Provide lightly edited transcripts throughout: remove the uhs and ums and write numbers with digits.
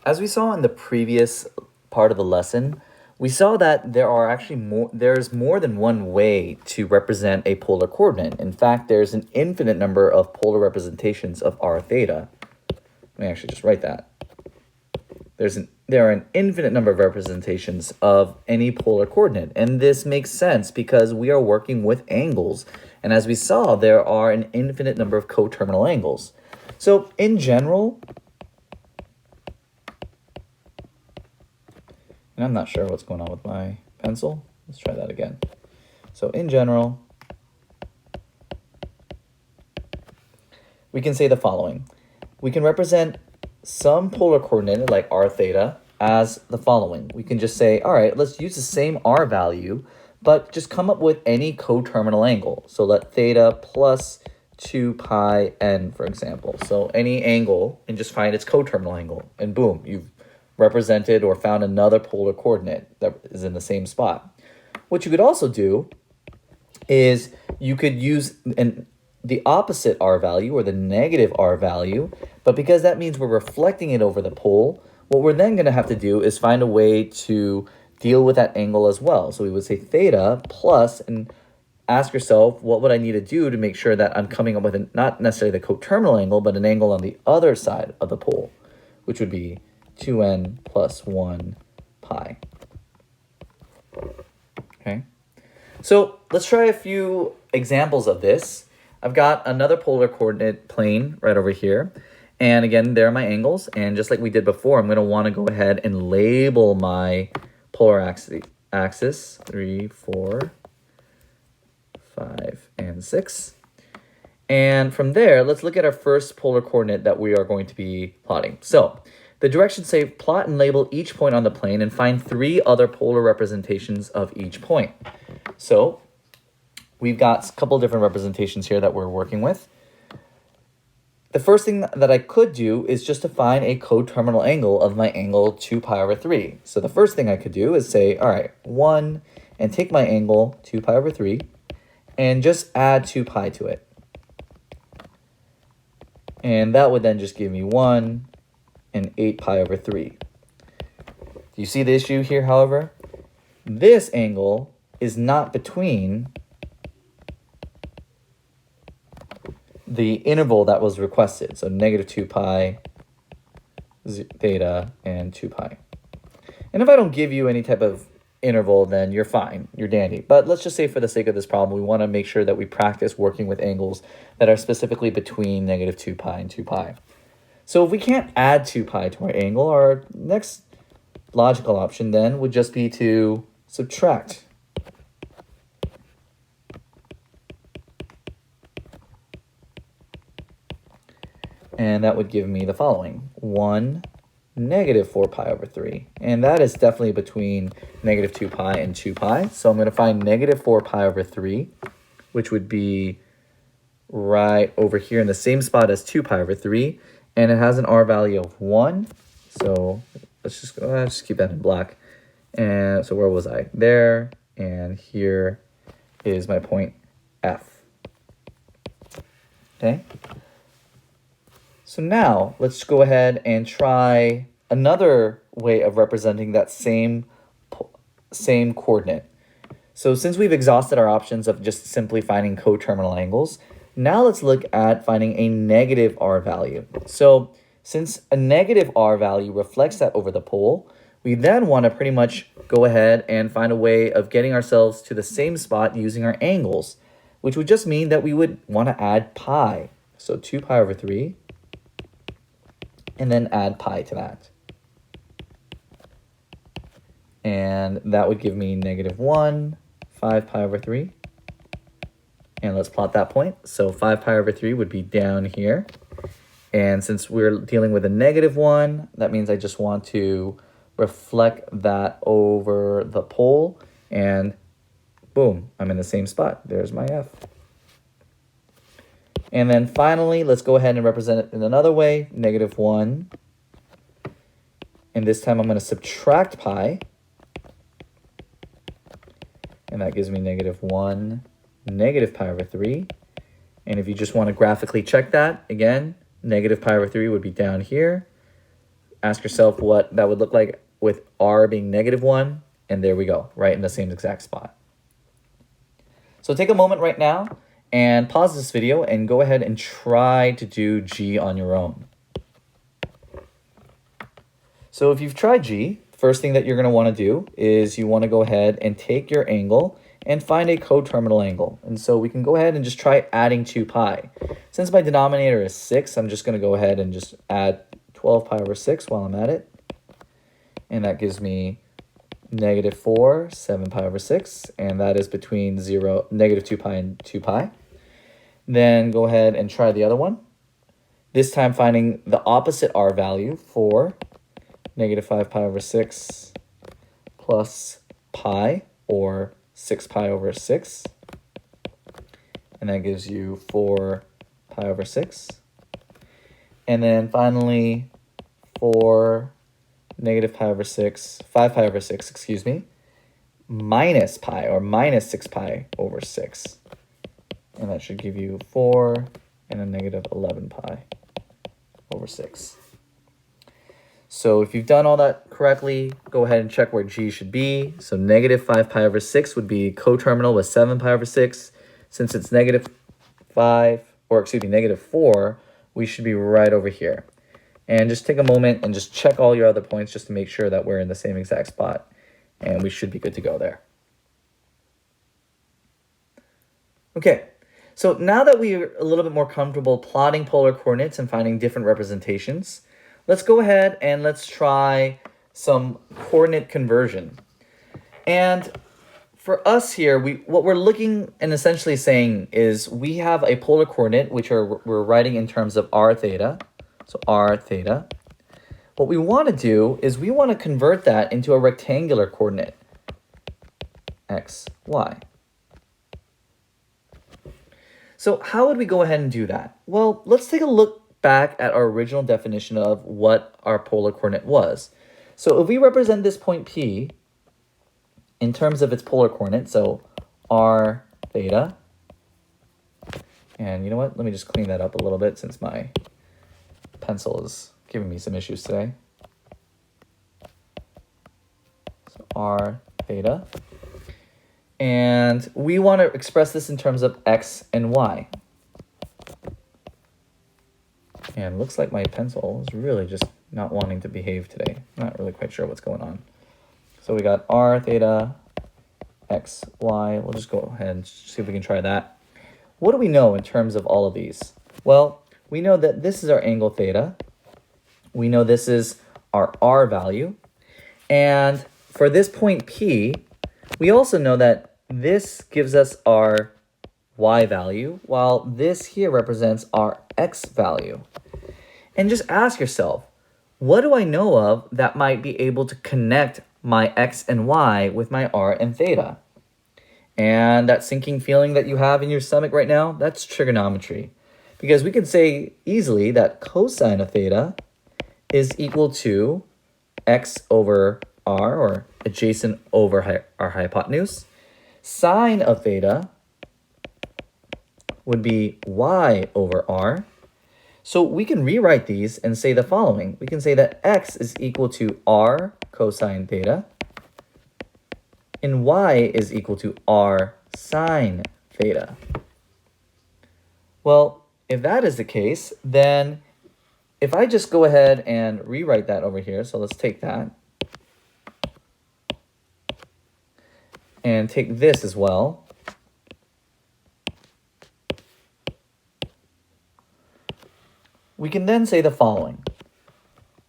As we saw in the previous part of the lesson, we saw that there's more than one way to represent a polar coordinate. In fact, there's an infinite number of polar representations of r theta. Let me actually just write that. There are an infinite number of representations of any polar coordinate, and this makes sense because we are working with angles. And as we saw, there are an infinite number of coterminal angles. So in general, and I'm not sure what's going on with my pencil. Let's try that again. So in general, we can say the following. We can represent some polar coordinate, like r theta, as the following. We can just say, all right, let's use the same r value, but just come up with any coterminal angle. So let theta plus 2 pi n, for example. So any angle, and just find its coterminal angle. And boom, you've represented or found another polar coordinate that is in the same spot. What you could also do is you could use the opposite r value, or the negative r value, but because that means we're reflecting it over the pole, what we're then going to have to do is find a way to deal with that angle as well. So we would say theta plus, and ask yourself, what would I need to do to make sure that I'm coming up with not necessarily the coterminal angle, but an angle on the other side of the pole, which would be 2n plus 1 pi. Okay, so let's try a few examples of this. I've got another polar coordinate plane right over here. And again, there are my angles. And just like we did before, I'm going to want to go ahead and label my polar axis 3, 4, 5, and 6. And from there, let's look at our first polar coordinate that we are going to be plotting. So the directions say plot and label each point on the plane and find 3 other polar representations of each point. So we've got a couple different representations here that we're working with. The first thing that I could do is just to find a coterminal angle of my angle 2 pi over 3. So the first thing I could do is say, all right, 1, and take my angle 2 pi over 3, and just add 2 pi to it. And that would then just give me 1 and 8 pi over 3. Do you see the issue here, however? This angle is not between the interval that was requested, so negative 2 pi, theta, and 2 pi. And if I don't give you any type of interval, then you're fine, you're dandy. But let's just say for the sake of this problem, we want to make sure that we practice working with angles that are specifically between negative 2 pi and 2 pi. So if we can't add 2 pi to our angle, our next logical option then would just be to subtract. And that would give me the following: 1, negative 4 pi over 3. And that is definitely between negative 2 pi and 2 pi. So I'm going to find negative 4 pi over 3, which would be right over here in the same spot as 2 pi over 3. And it has an r value of 1. So let's just keep that in black. And so where was I? There. And here is my point F. Okay. So now let's go ahead and try another way of representing that same coordinate. So since we've exhausted our options of just simply finding coterminal angles, now let's look at finding a negative r value. So since a negative r value reflects that over the pole, we then want to pretty much go ahead and find a way of getting ourselves to the same spot using our angles, which would just mean that we would want to add pi. So 2 pi over 3. And then add pi to that. And that would give me negative 1, 5 pi over 3. And let's plot that point. So 5 pi over 3 would be down here. And since we're dealing with a negative 1, that means I just want to reflect that over the pole. And boom, I'm in the same spot. There's my F. And then finally, let's go ahead and represent it in another way, negative 1. And this time I'm going to subtract pi. And that gives me negative 1, negative pi over 3. And if you just want to graphically check that, again, negative pi over 3 would be down here. ask yourself what that would look like with r being -1, and there we go, right in the same exact spot. So take a moment right now and pause this video and go ahead and try to do G on your own. So if you've tried G, first thing that you're going to want to do is you want to go ahead and take your angle and find a coterminal angle. And so we can go ahead and just try adding 2 pi. Since my denominator is 6, I'm just going to go ahead and just add 12 pi over 6 while I'm at it. And that gives me -4, 7 pi over 6. And that is between -2 pi and 2 pi. Then go ahead and try the other one. This time finding the opposite r value for -5 pi over 6 plus pi, or 6 pi over 6. And that gives you 4 pi over 6. And then finally, for -5 pi over 6, excuse me, minus pi, or -6 pi over 6. And that should give you 4 and a -11 pi over 6. So if you've done all that correctly, go ahead and check where G should be. So -5 pi over 6 would be coterminal with 7 pi over 6. Since it's -4, we should be right over here. And just take a moment and just check all your other points just to make sure that we're in the same exact spot. And we should be good to go there. Okay, so now that we're a little bit more comfortable plotting polar coordinates and finding different representations, let's go ahead and let's try some coordinate conversion. And for us here, what we're looking and essentially saying is we have a polar coordinate, which we're writing in terms of r theta. So r theta. What we want to do is we want to convert that into a rectangular coordinate, x, y. So how would we go ahead and do that? Well, let's take a look back at our original definition of what our polar coordinate was. So if we represent this point P in terms of its polar coordinate, so r theta, and you know what, let me just clean that up a little bit since my pencil is giving me some issues today. So r theta, and we want to express this in terms of x and y. And looks like my pencil is really just not wanting to behave today. Not really quite sure what's going on. So we got r theta, x, y. We'll just go ahead and see if we can try that. What do we know in terms of all of these? Well, we know that this is our angle theta. We know this is our r value. And for this point P, we also know that this gives us our y value, while this here represents our x value. And just ask yourself, what do I know of that might be able to connect my x and y with my r and theta? And that sinking feeling that you have in your stomach right now, that's trigonometry. Because we can say easily that cosine of theta is equal to x over r, or adjacent over our hypotenuse. Sine of theta would be y over r. So we can rewrite these and say the following. We can say that x is equal to r cosine theta, and y is equal to r sine theta. Well, if that is the case, then if I just go ahead and rewrite that over here, so let's take that, and take this as well. We can then say the following.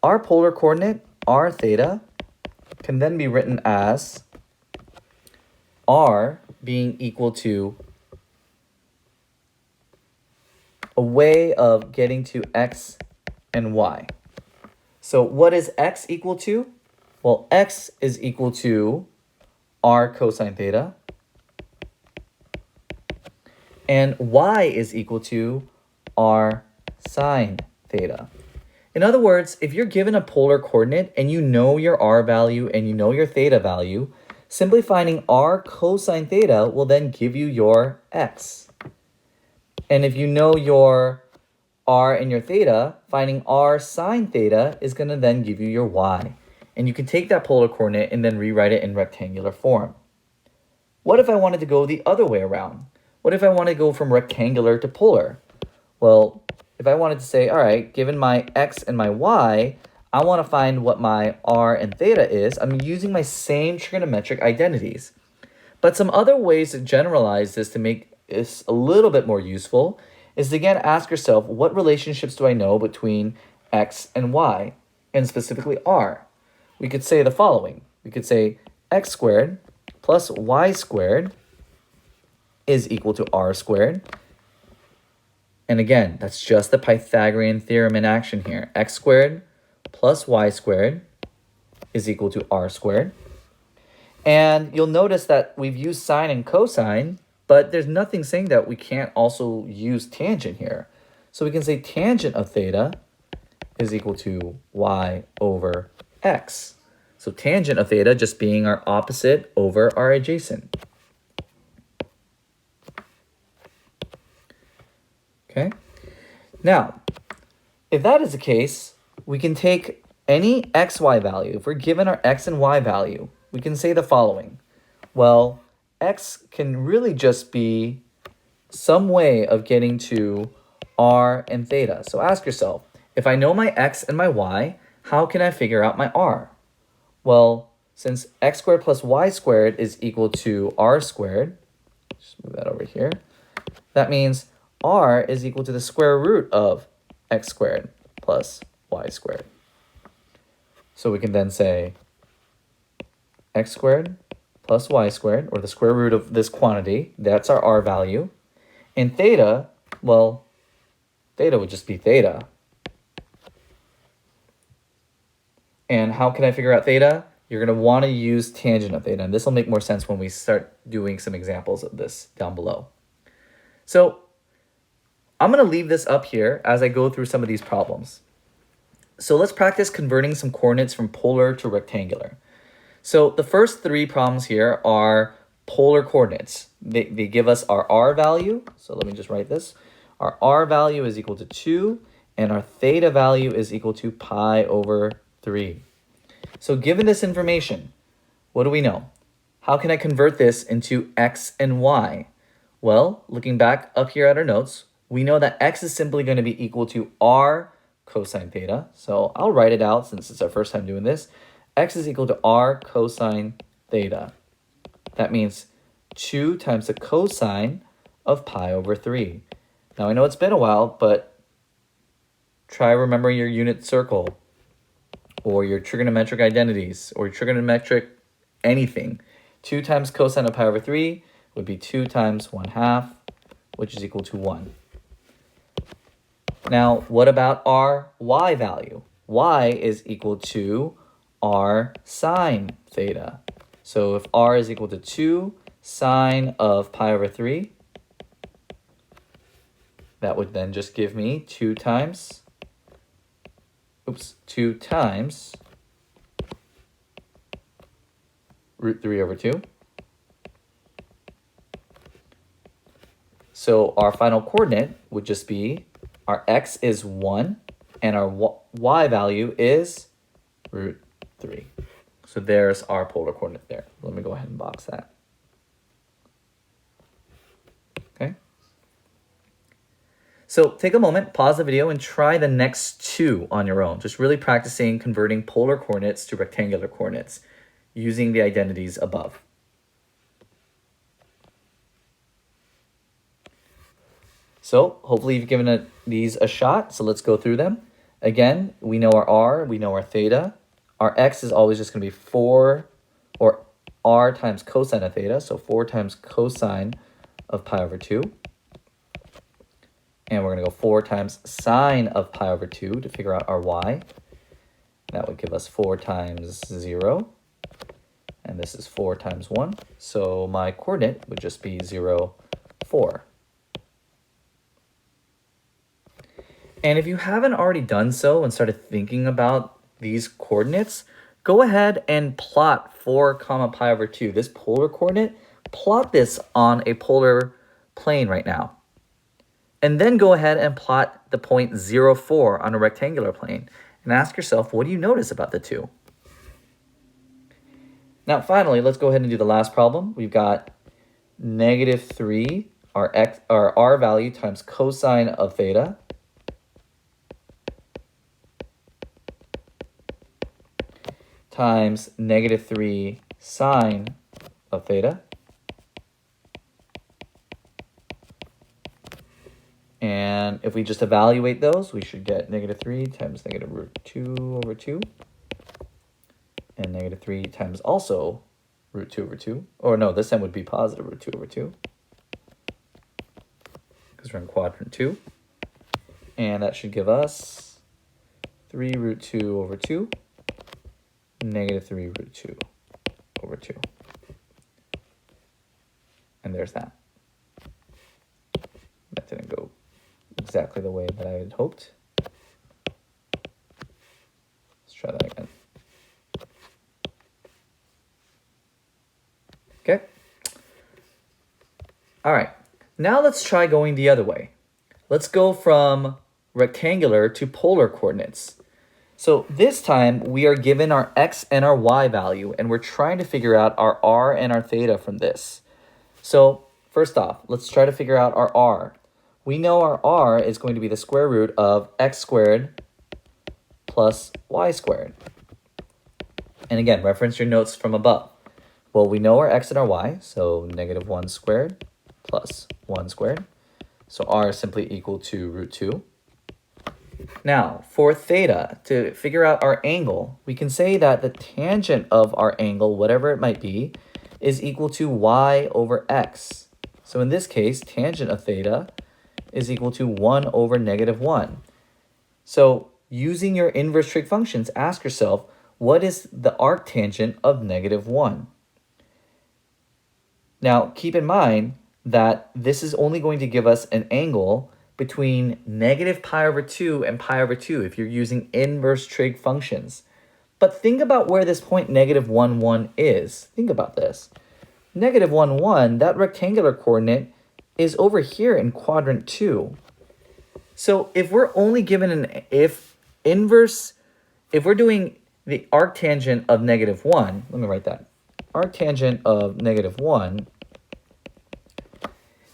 Our polar coordinate, r theta, can then be written as r being equal to a way of getting to x and y. So what is x equal to? Well, x is equal to r cosine theta, and y is equal to r sine theta. In other words, if you're given a polar coordinate and you know your r value and you know your theta value, simply finding r cosine theta will then give you your x. And if you know your r and your theta, finding r sine theta is going to then give you your y. And you can take that polar coordinate and then rewrite it in rectangular form. What if I wanted to go the other way around? What if I want to go from rectangular to polar? Well, if I wanted to say, all right, given my x and my y, I want to find what my r and theta is, I'm using my same trigonometric identities. But some other ways to generalize this to make this a little bit more useful is to again ask yourself, what relationships do I know between x and y, and specifically r? We could say the following. We could say x squared plus y squared is equal to r squared. And again, that's just the Pythagorean theorem in action here. X squared plus y squared is equal to r squared. And you'll notice that we've used sine and cosine, but there's nothing saying that we can't also use tangent here. So we can say tangent of theta is equal to y over x. So tangent of theta just being our opposite over our adjacent. Okay? Now, if that is the case, we can take any xy value. If we're given our x and y value, we can say the following. Well, x can really just be some way of getting to r and theta. So ask yourself, if I know my x and my y, how can I figure out my r? Well, since x squared plus y squared is equal to r squared, just move that over here, that means r is equal to the square root of x squared plus y squared. So we can then say x squared plus y squared, or the square root of this quantity, that's our r value. And theta, well, theta would just be theta. And how can I figure out theta? You're going to want to use tangent of theta. And this will make more sense when we start doing some examples of this down below. So I'm going to leave this up here as I go through some of these problems. So let's practice converting some coordinates from polar to rectangular. So the first three problems here are polar coordinates. They give us our r value. So let me just write this. Our r value is equal to 2, and our theta value is equal to pi over 3. So given this information, what do we know? How can I convert this into x and y? Well, looking back up here at our notes, we know that x is simply going to be equal to r cosine theta. So I'll write it out since it's our first time doing this. X is equal to r cosine theta. That means 2 times the cosine of pi over 3. Now I know it's been a while, but try remembering your unit circle or your trigonometric identities or your trigonometric anything. 2 times cosine of pi over 3 would be 2 times 1/2, which is equal to 1. Now, what about our y value? Y is equal to r sine theta. So if r is equal to 2 sine of pi over 3, that would then just give me 2 times root 3 over 2. So our final coordinate would just be our x is 1 and our y value is root 3. So there's our polar coordinate there. Let me go ahead and box that. Okay. So take a moment, pause the video, and try the next two on your own. Just really practicing converting polar coordinates to rectangular coordinates using the identities above. So hopefully you've given these a shot. So let's go through them. Again, we know our r, we know our theta. Our x is always just going to be 4, or r times cosine of theta. So 4 times cosine of pi over 2. And we're going to go 4 times sine of pi over 2 to figure out our y. That would give us 4 times 0. And this is 4 times 1. So my coordinate would just be 0, 4. And if you haven't already done so and started thinking about these coordinates, go ahead and plot 4 comma pi over 2. This polar coordinate, plot this on a polar plane right now. And then go ahead and plot the point 0, 4 on a rectangular plane and ask yourself, what do you notice about the two? Now, finally, let's go ahead and do the last problem. We've got -3, our r value times cosine of theta, times -3 sine of theta. And if we just evaluate those, we should get -3 times -√2/2. And -3 times also √2/2. Or no, this time would be positive √2/2. Because we're in quadrant 2. And that should give us 3√2/2. -3√2/2. And there's that. That didn't go exactly the way that I had hoped. Let's try that again. Okay. All right. Now let's try going the other way. Let's go from rectangular to polar coordinates. So this time we are given our x and our y value, and we're trying to figure out our r and our theta from this. So first off, let's try to figure out our r. We know our r is going to be the square root of x squared plus y squared. And again, reference your notes from above. Well, we know our x and our y, so -1 squared plus 1 squared. So r is simply equal to √2. Now, for theta, to figure out our angle, we can say that the tangent of our angle, whatever it might be, is equal to y over x. So in this case, tangent of theta is equal to 1 over -1. So using your inverse trig functions, ask yourself, what is the arctangent of -1? Now, keep in mind that this is only going to give us an angle between -π/2 and π/2 if you're using inverse trig functions. But think about where this point -1, 1 is. Think about this. -1, 1, that rectangular coordinate is over here in quadrant 2. So if we're only given if we're doing the arctangent of -1, let me write that. Arctangent of -1,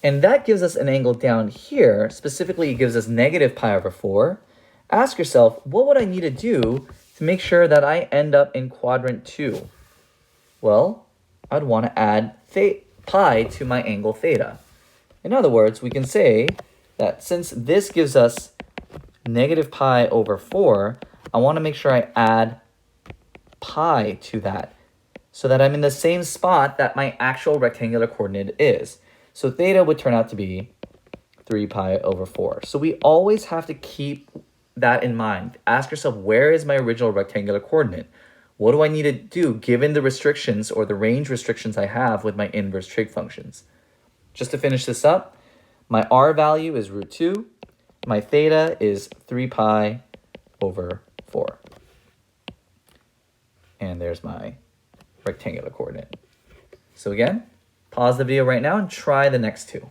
and that gives us an angle down here. Specifically, it gives us -π/4. Ask yourself, what would I need to do to make sure that I end up in quadrant 2? Well, I'd want to add pi to my angle theta. In other words, we can say that since this gives us -π/4, I want to make sure I add pi to that so that I'm in the same spot that my actual rectangular coordinate is. So theta would turn out to be 3π/4. So we always have to keep that in mind. Ask yourself, where is my original rectangular coordinate? What do I need to do given the restrictions or the range restrictions I have with my inverse trig functions? Just to finish this up, my r value is √2. My theta is 3π/4. And there's my rectangular coordinate. So again, pause the video right now and try the next two.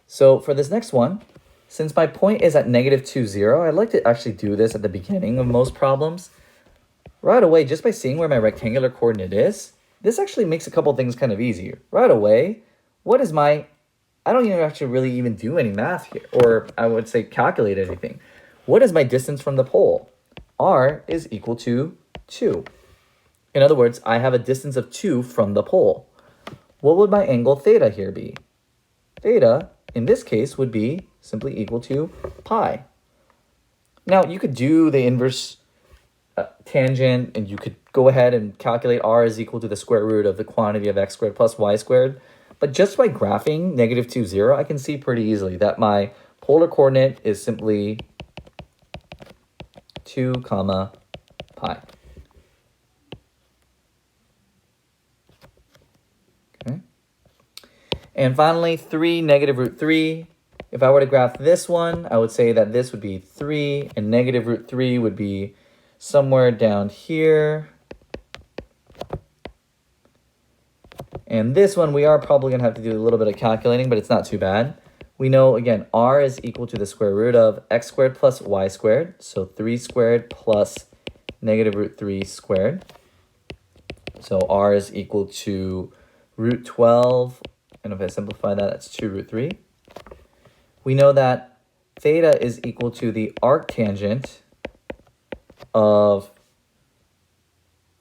So for this next one, since my point is at -2, 0, I'd like to actually do this at the beginning of most problems. Right away, just by seeing where my rectangular coordinate is, this actually makes a couple things kind of easier. Right away, what is my, I don't even actually really even do any math here, or I would say calculate anything. What is my distance from the pole? R is equal to 2. In other words, I have a distance of 2 from the pole. What would my angle theta here be? Theta, in this case, would be simply equal to pi. Now, you could do the inverse tangent, and you could go ahead and calculate r is equal to the square root of the quantity of x squared plus y squared. But just by graphing -2, 0, I can see pretty easily that my polar coordinate is simply 2, pi. Okay. And finally, 3, -√3. If I were to graph this one, I would say that this would be 3, and -√3 would be somewhere down here. And this one, we are probably going to have to do a little bit of calculating, but it's not too bad. We know, again, r is equal to the square root of x squared plus y squared. So 3 squared plus negative root 3 squared. So r is equal to root 12. And if I simplify that, that's 2 root 3. We know that theta is equal to the arctangent of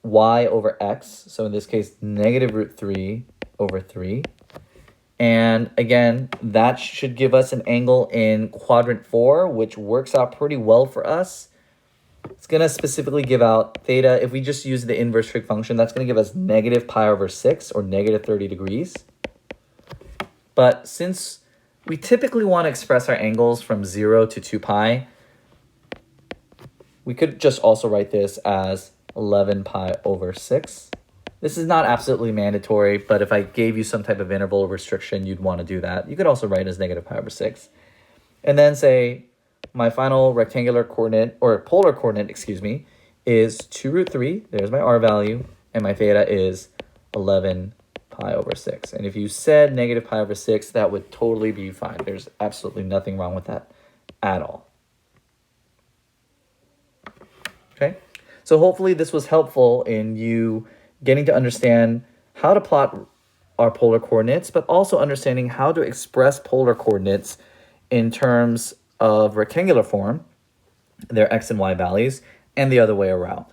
y over x. So in this case, negative root 3 over 3. And again, that should give us an angle in quadrant 4, which works out pretty well for us. It's going to specifically give out theta. If we just use the inverse trig function, that's going to give us negative pi over 6 or negative 30 degrees. But since we typically want to express our angles from 0 to 2 pi, we could just also write this as 11 pi over 6. This is not absolutely mandatory, but if I gave you some type of interval restriction, you'd want to do that. You could also write as negative pi over 6. And then say my final rectangular coordinate, or polar coordinate, excuse me, is 2 root 3. There's my r value. And my theta is 11 pi over 6. And if you said negative pi over 6, that would totally be fine. There's absolutely nothing wrong with that at all. Okay? So hopefully this was helpful in you getting to understand how to plot our polar coordinates, but also understanding how to express polar coordinates in terms of rectangular form, their x and y values, and the other way around.